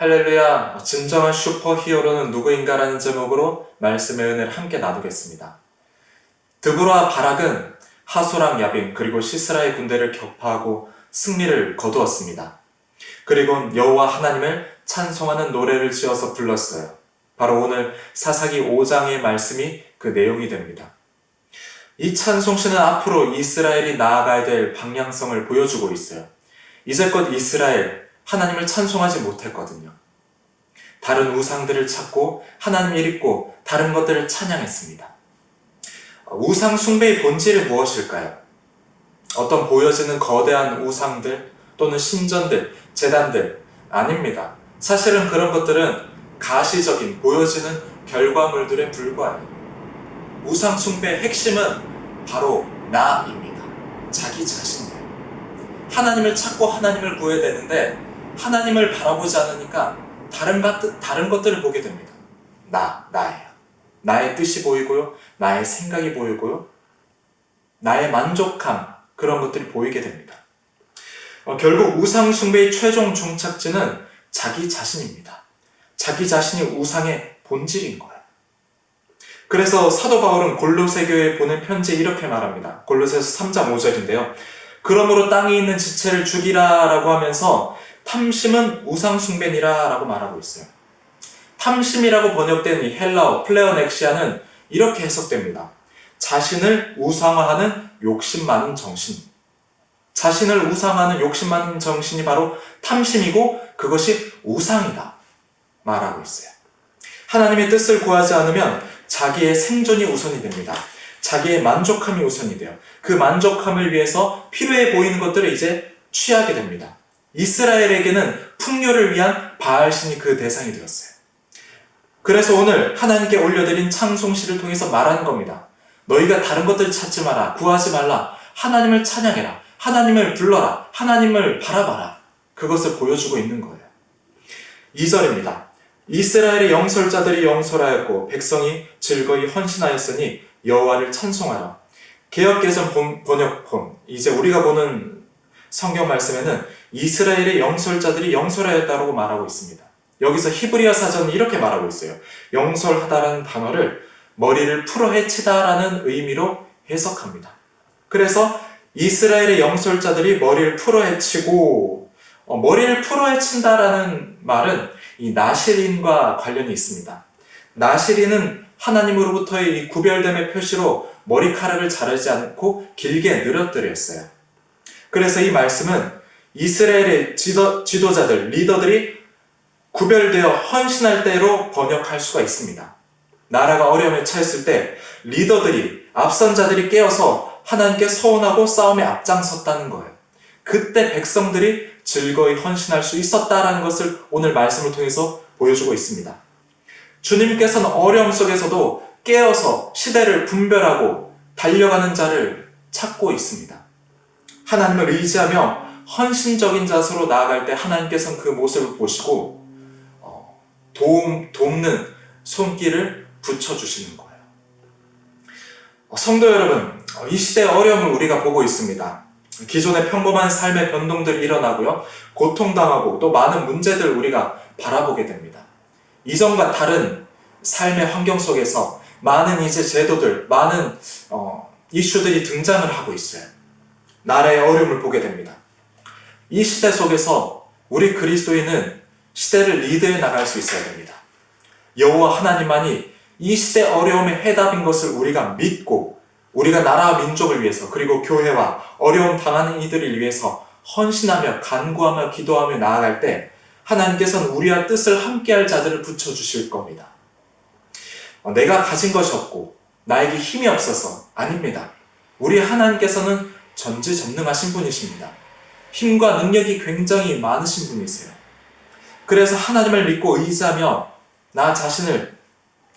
할렐루야, 진정한 슈퍼히어로는 누구인가라는 제목으로 말씀의 은혜를 함께 나누겠습니다. 드보라와 바락은 하소랑 야빈 그리고 시스라의 군대를 격파하고 승리를 거두었습니다. 그리고 여호와 하나님을 찬송하는 노래를 지어서 불렀어요. 바로 오늘 사사기 5장의 말씀이 그 내용이 됩니다. 이 찬송시는 앞으로 이스라엘이 나아가야 될 방향성을 보여주고 있어요. 이제껏 이스라엘, 하나님을 찬송하지 못했거든요. 다른 우상들을 찾고 하나님을 잊고 다른 것들을 찬양했습니다. 우상 숭배의 본질은 무엇일까요? 어떤 보여지는 거대한 우상들 또는 신전들, 제단들 아닙니다. 사실은 그런 것들은 가시적인 보여지는 결과물들에 불과해요. 우상 숭배의 핵심은 바로 나입니다. 자기 자신이에요. 하나님을 찾고 하나님을 구해야 되는데 하나님을 바라보지 않으니까 다른 것들을 보게 됩니다. 나예요. 나의 뜻이 보이고요. 나의 생각이 보이고요. 나의 만족함, 그런 것들이 보이게 됩니다. 결국 우상 숭배의 최종 종착지는 자기 자신입니다. 자기 자신이 우상의 본질인 거예요. 그래서 사도 바울은 골로새 교회에 보낸 편지에 이렇게 말합니다. 골로새서 3장 5절인데요. 그러므로 땅에 있는 지체를 죽이라 라고 하면서 탐심은 우상 숭배니라 라고 말하고 있어요. 탐심이라고 번역된 이 헬라어 플레오넥시아는 이렇게 해석됩니다. 자신을 우상화하는 욕심 많은 정신. 자신을 우상화하는 욕심 많은 정신이 바로 탐심이고 그것이 우상이다 말하고 있어요. 하나님의 뜻을 구하지 않으면 자기의 생존이 우선이 됩니다. 자기의 만족함이 우선이 돼요. 그 만족함을 위해서 필요해 보이는 것들을 이제 취하게 됩니다. 이스라엘에게는 풍요를 위한 바알신이 그 대상이 되었어요. 그래서 오늘 하나님께 올려드린 찬송시를 통해서 말하는 겁니다. 너희가 다른 것들을 찾지 마라. 구하지 말라. 하나님을 찬양해라. 하나님을 불러라. 하나님을 바라봐라. 그것을 보여주고 있는 거예요. 2절입니다. 이스라엘의 영설자들이 영설하였고 백성이 즐거이 헌신하였으니 여호와를 찬송하라. 개역개정 번역본, 이제 우리가 보는 성경 말씀에는 이스라엘의 영설자들이 영설하였다고 말하고 있습니다. 여기서 히브리어 사전은 이렇게 말하고 있어요. 영설하다라는 단어를 머리를 풀어헤치다라는 의미로 해석합니다. 그래서 이스라엘의 영설자들이 머리를 풀어헤치고, 머리를 풀어헤친다라는 말은 이 나실인과 관련이 있습니다. 나실인은 하나님으로부터의 이 구별됨의 표시로 머리카락을 자르지 않고 길게 늘어뜨렸어요. 그래서 이 말씀은 이스라엘의 지도자들, 리더들이 구별되어 헌신할 때로 번역할 수가 있습니다. 나라가 어려움에 처했을 때 리더들이, 앞선 자들이 깨어서 하나님께 서원하고 싸움에 앞장섰다는 거예요. 그때 백성들이 즐거이 헌신할 수 있었다라는 것을 오늘 말씀을 통해서 보여주고 있습니다. 주님께서는 어려움 속에서도 깨어서 시대를 분별하고 달려가는 자를 찾고 있습니다. 하나님을 의지하며 헌신적인 자세로 나아갈 때 하나님께서는 그 모습을 보시고 돕는 손길을 붙여주시는 거예요. 성도 여러분, 이 시대의 어려움을 우리가 보고 있습니다. 기존의 평범한 삶의 변동들이 일어나고요. 고통당하고 또 많은 문제들을 우리가 바라보게 됩니다. 이전과 다른 삶의 환경 속에서 많은 이제 제도들, 많은 이슈들이 등장을 하고 있어요. 나라의 어려움을 보게 됩니다. 이 시대 속에서 우리 그리스도인은 시대를 리드해 나갈 수 있어야 됩니다. 여호와 하나님만이 이 시대 어려움의 해답인 것을 우리가 믿고 우리가 나라와 민족을 위해서 그리고 교회와 어려움 당하는 이들을 위해서 헌신하며 간구하며 기도하며 나아갈 때 하나님께서는 우리와 뜻을 함께할 자들을 붙여주실 겁니다. 내가 가진 것이 없고 나에게 힘이 없어서 아닙니다. 우리 하나님께서는 전지전능하신 분이십니다. 힘과 능력이 굉장히 많으신 분이세요. 그래서 하나님을 믿고 의지하며 나 자신을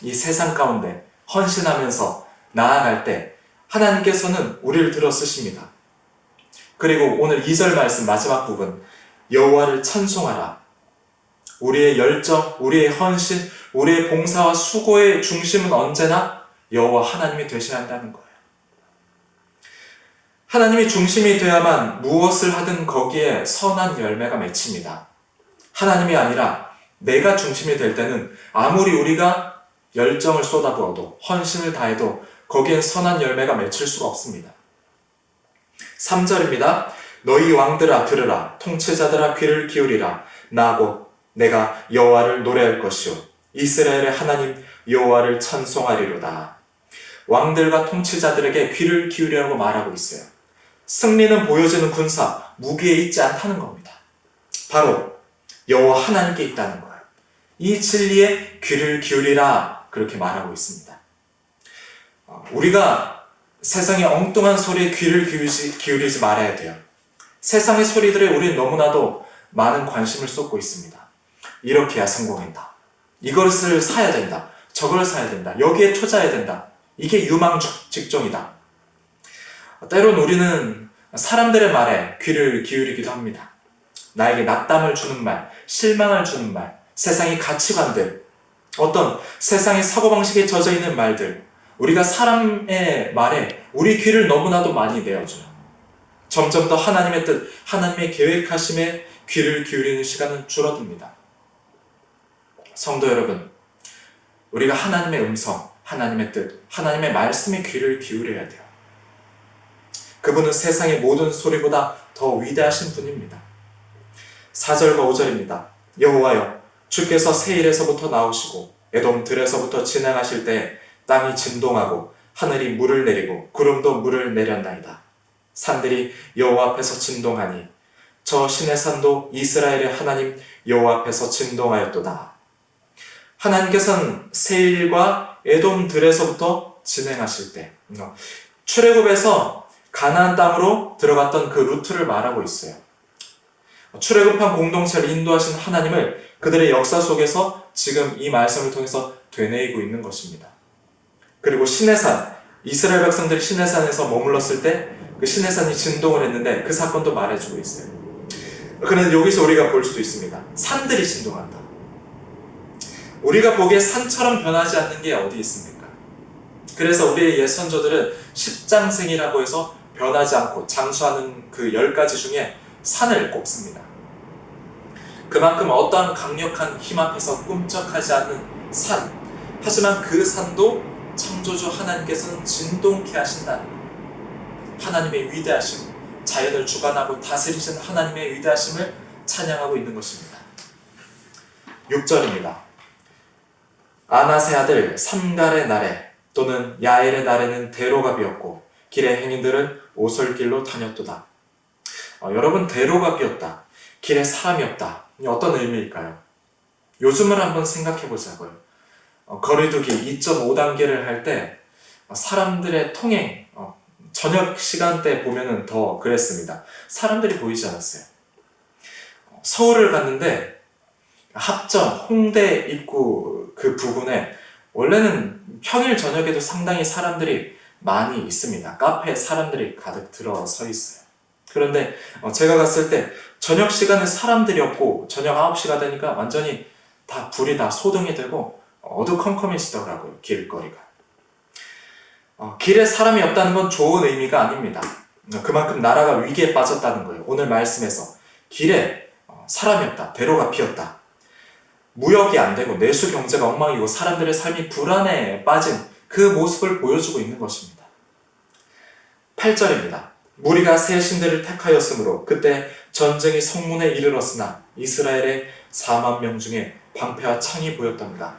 이 세상 가운데 헌신하면서 나아갈 때 하나님께서는 우리를 들어 쓰십니다. 그리고 오늘 2절 말씀 마지막 부분, 여호와를 찬송하라. 우리의 열정, 우리의 헌신, 우리의 봉사와 수고의 중심은 언제나 여호와 하나님이 되셔야 한다는 거예요. 하나님이 중심이 되어야만 무엇을 하든 거기에 선한 열매가 맺힙니다. 하나님이 아니라 내가 중심이 될 때는 아무리 우리가 열정을 쏟아부어도 헌신을 다해도 거기엔 선한 열매가 맺힐 수가 없습니다. 3절입니다. 너희 왕들아 들으라, 통치자들아 귀를 기울이라. 나 곧 내가 여호와를 노래할 것이요 이스라엘의 하나님 여호와를 찬송하리로다. 왕들과 통치자들에게 귀를 기울이라고 말하고 있어요. 승리는 보여지는 군사, 무기에 있지 않다는 겁니다. 바로 여호와 하나님께 있다는 거예요. 이 진리에 귀를 기울이라 그렇게 말하고 있습니다. 우리가 세상의 엉뚱한 소리에 귀를 기울이지 말아야 돼요. 세상의 소리들에 우리는 너무나도 많은 관심을 쏟고 있습니다. 이렇게 해야 성공한다. 이것을 사야 된다. 저걸 사야 된다. 여기에 투자해야 된다. 이게 유망 직종이다. 때론 우리는 사람들의 말에 귀를 기울이기도 합니다. 나에게 낙담을 주는 말, 실망을 주는 말, 세상의 가치관들, 어떤 세상의 사고방식에 젖어있는 말들, 우리가 사람의 말에 우리 귀를 너무나도 많이 내어줘요. 점점 더 하나님의 뜻, 하나님의 계획하심에 귀를 기울이는 시간은 줄어듭니다. 성도 여러분, 우리가 하나님의 음성, 하나님의 뜻, 하나님의 말씀에 귀를 기울여야 돼요. 그분은 세상의 모든 소리보다 더 위대하신 분입니다. 4절과 5절입니다. 여호와여, 주께서 세일에서부터 나오시고 에돔 들에서부터 진행하실 때 땅이 진동하고 하늘이 물을 내리고 구름도 물을 내렸나이다. 산들이 여호와 앞에서 진동하니 저 신의 산도 이스라엘의 하나님 여호와 앞에서 진동하였도다. 하나님께서는 세일과 에돔 들에서부터 진행하실 때, 출애굽에서 가나안 땅으로 들어갔던 그 루트를 말하고 있어요. 출애굽한 공동체를 인도하신 하나님을 그들의 역사 속에서 지금 이 말씀을 통해서 되뇌이고 있는 것입니다. 그리고 시내산, 이스라엘 백성들이 시내산에서 머물렀을 때 그 시내산이 진동을 했는데 그 사건도 말해주고 있어요. 그런데 여기서 우리가 볼 수 있습니다. 산들이 진동한다. 우리가 보기에 산처럼 변하지 않는 게 어디 있습니까? 그래서 우리의 옛 선조들은 십장생이라고 해서 변하지 않고 장수하는 그 10가지 중에 산을 꼽습니다. 그만큼 어떠한 강력한 힘 앞에서 꿈쩍하지 않는 산, 하지만 그 산도 창조주 하나님께서는 진동케 하신다는 거예요. 하나님의 위대하심, 자연을 주관하고 다스리신 하나님의 위대하심을 찬양하고 있는 것입니다. 6절입니다. 아나세 아들 삼갈의 날에 또는 야엘의 날에는 대로가 비었고 길의 행인들은 오솔길로 다녔도다. 여러분, 대로가 비었다. 길에 사람이 없다. 어떤 의미일까요? 요즘을 한번 생각해 보자고요. 거리두기 2.5단계를 할 때 사람들의 통행, 저녁 시간대 보면은 더 그랬습니다. 사람들이 보이지 않았어요. 서울을 갔는데 합정, 홍대 입구 그 부근에 원래는 평일 저녁에도 상당히 사람들이 많이 있습니다. 카페에 사람들이 가득 들어서 있어요. 그런데 제가 갔을 때 저녁 시간에 사람들이 없고 저녁 9시가 되니까 완전히 다 불이 다 소등이 되고 어두컴컴해지더라고요, 길거리가. 길에 사람이 없다는 건 좋은 의미가 아닙니다. 그만큼 나라가 위기에 빠졌다는 거예요. 오늘 말씀에서 길에 사람이 없다, 대로가 비었다. 무역이 안 되고 내수 경제가 엉망이고 사람들의 삶이 불안에 빠진 그 모습을 보여주고 있는 것입니다. 8절입니다. 무리가 새 신들을 택하였으므로 그때 전쟁이 성문에 이르렀으나 이스라엘의 4만 명 중에 방패와 창이 보였답니다.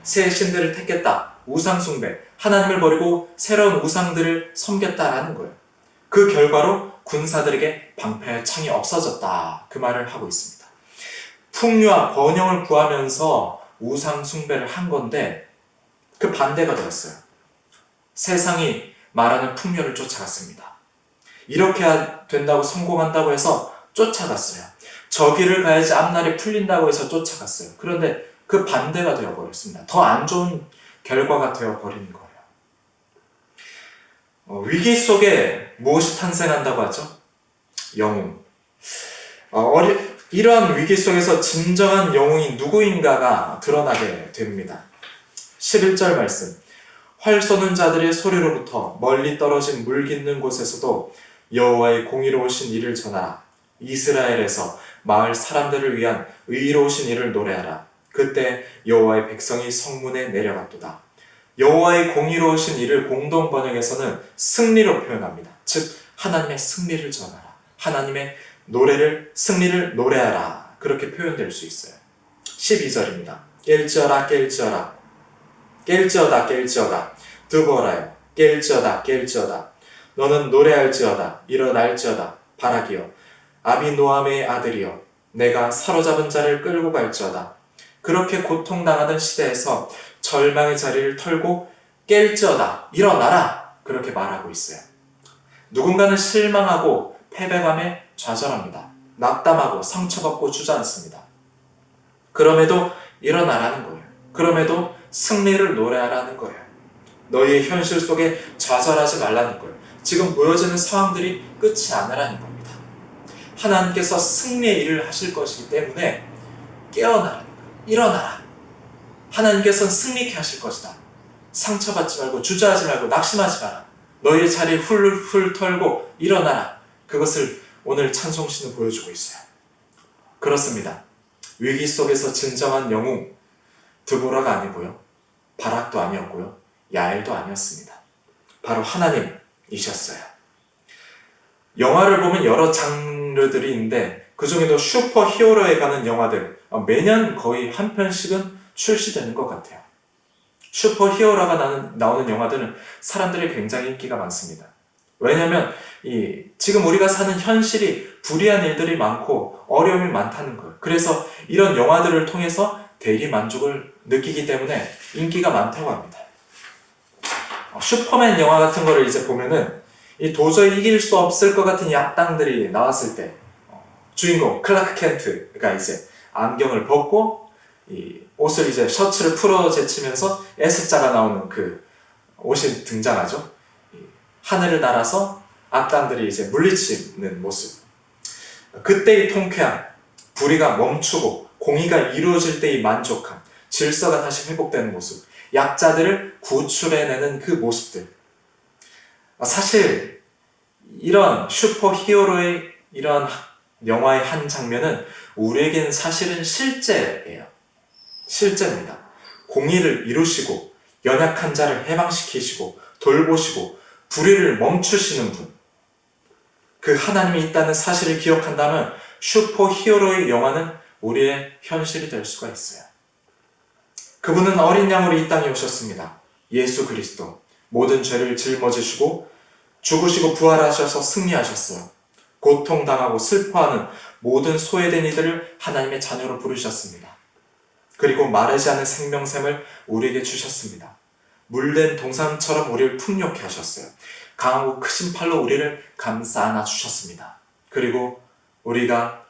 새 신들을 택했다. 우상 숭배, 하나님을 버리고 새로운 우상들을 섬겼다라는 거예요. 그 결과로 군사들에게 방패와 창이 없어졌다. 그 말을 하고 있습니다. 풍요와 번영을 구하면서 우상 숭배를 한 건데 그 반대가 되었어요. 세상이 말하는 풍요를 쫓아갔습니다. 이렇게 된다고 성공한다고 해서 쫓아갔어요. 저 길을 가야지 앞날이 풀린다고 해서 쫓아갔어요. 그런데 그 반대가 되어버렸습니다. 더 안 좋은 결과가 되어버린 거예요. 위기 속에 무엇이 탄생한다고 하죠? 영웅. 이러한 위기 속에서 진정한 영웅이 누구인가가 드러나게 됩니다. 11절 말씀. 활 쏘는 자들의 소리로부터 멀리 떨어진 물 깃는 곳에서도 여호와의 공의로우신 일을 전하라. 이스라엘에서 마을 사람들을 위한 의로우신 일을 노래하라. 그때 여호와의 백성이 성문에 내려갔도다. 여호와의 공의로우신 일을 공동 번역에서는 승리로 표현합니다. 즉 하나님의 승리를 전하라. 하나님의 승리를 노래하라. 그렇게 표현될 수 있어요. 12절입니다. 깰지어다 깰지어다 깰지어다 깰지어다 드보라여 깰지어다 깰지어다 너는 노래할지어다 일어날지어다 바락이여 아비노함의 아들이여 내가 사로잡은 자를 끌고 갈지어다. 그렇게 고통당하던 시대에서 절망의 자리를 털고 깰지어다 일어나라 그렇게 말하고 있어요. 누군가는 실망하고 패배감에 좌절합니다. 낙담하고 상처받고 주저앉습니다. 그럼에도 일어나라는 거예요. 그럼에도 승리를 노래하라는 거예요. 너희의 현실 속에 좌절하지 말라는 거예요. 지금 보여지는 상황들이 끝이 아니라는 겁니다. 하나님께서 승리의 일을 하실 것이기 때문에 깨어나라는 거예요. 일어나라. 하나님께서는 승리케 하실 것이다. 상처받지 말고 주저하지 말고 낙심하지 마라. 너희의 자리 훌훌 털고 일어나라. 그것을 오늘 찬송시는 보여주고 있어요. 그렇습니다. 위기 속에서 진정한 영웅 드보라가 아니고요. 바락도 아니었고요. 야엘도 아니었습니다. 바로 하나님이셨어요. 영화를 보면 여러 장르들이 있는데 그 중에도 슈퍼 히어로에 관한 영화들 매년 거의 한 편씩은 출시되는 것 같아요. 슈퍼 히어로가 나오는 영화들은 사람들이 굉장히 인기가 많습니다. 왜냐하면 지금 우리가 사는 현실이 불이한 일들이 많고 어려움이 많다는 거예요. 그래서 이런 영화들을 통해서 대리 만족을 느끼기 때문에 인기가 많다고 합니다. 슈퍼맨 영화 같은 거를 이제 보면은 도저히 이길 수 없을 것 같은 약당들이 나왔을 때 주인공 클라크 켄트가 이제 안경을 벗고 옷을 이제 셔츠를 풀어 제치면서 S자가 나오는 그 옷이 등장하죠. 하늘을 날아서 악당들이 이제 물리치는 모습. 그때의 통쾌함, 불의가 멈추고 공의가 이루어질 때의 만족함, 질서가 다시 회복되는 모습, 약자들을 구출해내는 그 모습들. 사실 이런 슈퍼 히어로의 이런 영화의 한 장면은 우리에게는 사실은 실제예요. 실제입니다. 공의를 이루시고 연약한 자를 해방시키시고 돌보시고 불의를 멈추시는 분, 그 하나님이 있다는 사실을 기억한다면 슈퍼 히어로의 영화는 우리의 현실이 될 수가 있어요. 그분은 어린 양으로 이 땅에 오셨습니다. 예수 그리스도 모든 죄를 짊어지시고 죽으시고 부활하셔서 승리하셨어요. 고통당하고 슬퍼하는 모든 소외된 이들을 하나님의 자녀로 부르셨습니다. 그리고 마르지 않은 생명샘을 우리에게 주셨습니다. 물된 동산처럼 우리를 풍요케 하셨어요. 강하고 크신 팔로 우리를 감싸 안아 주셨습니다. 그리고 우리가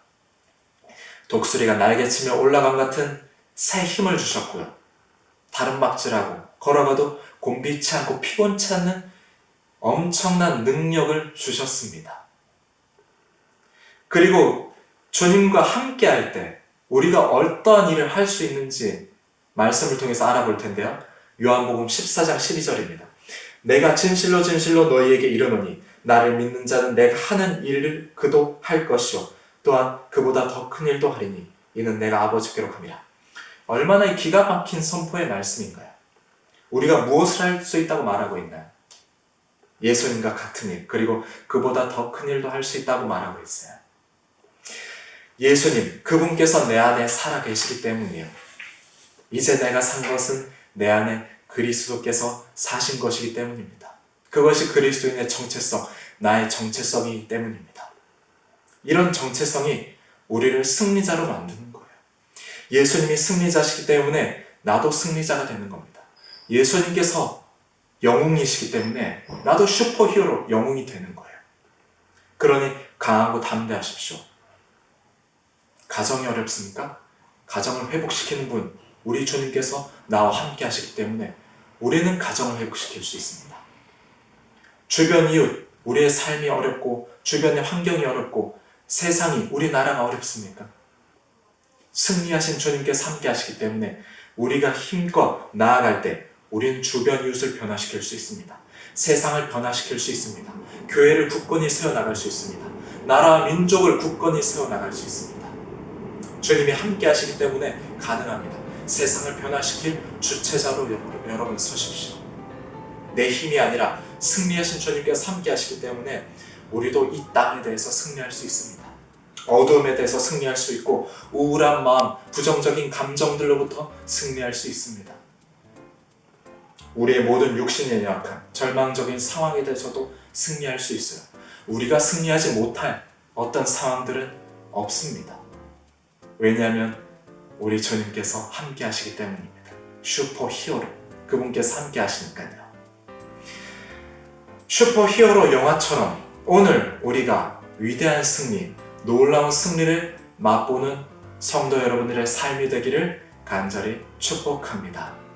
독수리가 날개치며 올라간 같은 새 힘을 주셨고요. 다른 막질하고 걸어가도 곤비치 않고 피곤치 않는 엄청난 능력을 주셨습니다. 그리고 주님과 함께 할 때 우리가 어떠한 일을 할 수 있는지 말씀을 통해서 알아볼 텐데요. 요한복음 14장 12절입니다. 내가 진실로 진실로 너희에게 이르노니 나를 믿는 자는 내가 하는 일을 그도 할 것이요 또한 그보다 더 큰 일도 하리니 이는 내가 아버지께로 감이라. 얼마나 기가 막힌 선포의 말씀인가요? 우리가 무엇을 할 수 있다고 말하고 있나요? 예수님과 같은 일, 그리고 그보다 더 큰 일도 할 수 있다고 말하고 있어요. 예수님, 그분께서 내 안에 살아 계시기 때문이에요. 이제 내가 산 것은 내 안에 그리스도께서 사신 것이기 때문입니다. 그것이 그리스도인의 정체성, 나의 정체성이기 때문입니다. 이런 정체성이 우리를 승리자로 만드는 거예요. 예수님이 승리자시기 때문에 나도 승리자가 되는 겁니다. 예수님께서 영웅이시기 때문에 나도 슈퍼히어로 영웅이 되는 거예요. 그러니 강하고 담대하십시오. 가정이 어렵습니까? 가정을 회복시키는 분, 우리 주님께서 나와 함께 하시기 때문에 우리는 가정을 회복시킬 수 있습니다. 주변 이웃, 우리의 삶이 어렵고 주변의 환경이 어렵고 세상이, 우리나라가 어렵습니까? 승리하신 주님께서 함께 하시기 때문에 우리가 힘껏 나아갈 때 우리는 주변 이웃을 변화시킬 수 있습니다. 세상을 변화시킬 수 있습니다. 교회를 굳건히 세워나갈 수 있습니다. 나라와 민족을 굳건히 세워나갈 수 있습니다. 주님이 함께 하시기 때문에 가능합니다. 세상을 변화시킬 주체자로 여러분 서십시오. 내 힘이 아니라 승리하신 주님께서 함께 하시기 때문에 우리도 이 땅에 대해서 승리할 수 있습니다. 어두움에 대해서 승리할 수 있고 우울한 마음, 부정적인 감정들로부터 승리할 수 있습니다. 우리의 모든 육신의 연약함, 절망적인 상황에 대해서도 승리할 수 있어요. 우리가 승리하지 못할 어떤 상황들은 없습니다. 왜냐하면 우리 주님께서 함께 하시기 때문입니다. 슈퍼 히어로, 그분께서 함께 하시니까요. 슈퍼 히어로 영화처럼 오늘 우리가 위대한 승리, 놀라운 승리를 맛보는 성도 여러분들의 삶이 되기를 간절히 축복합니다.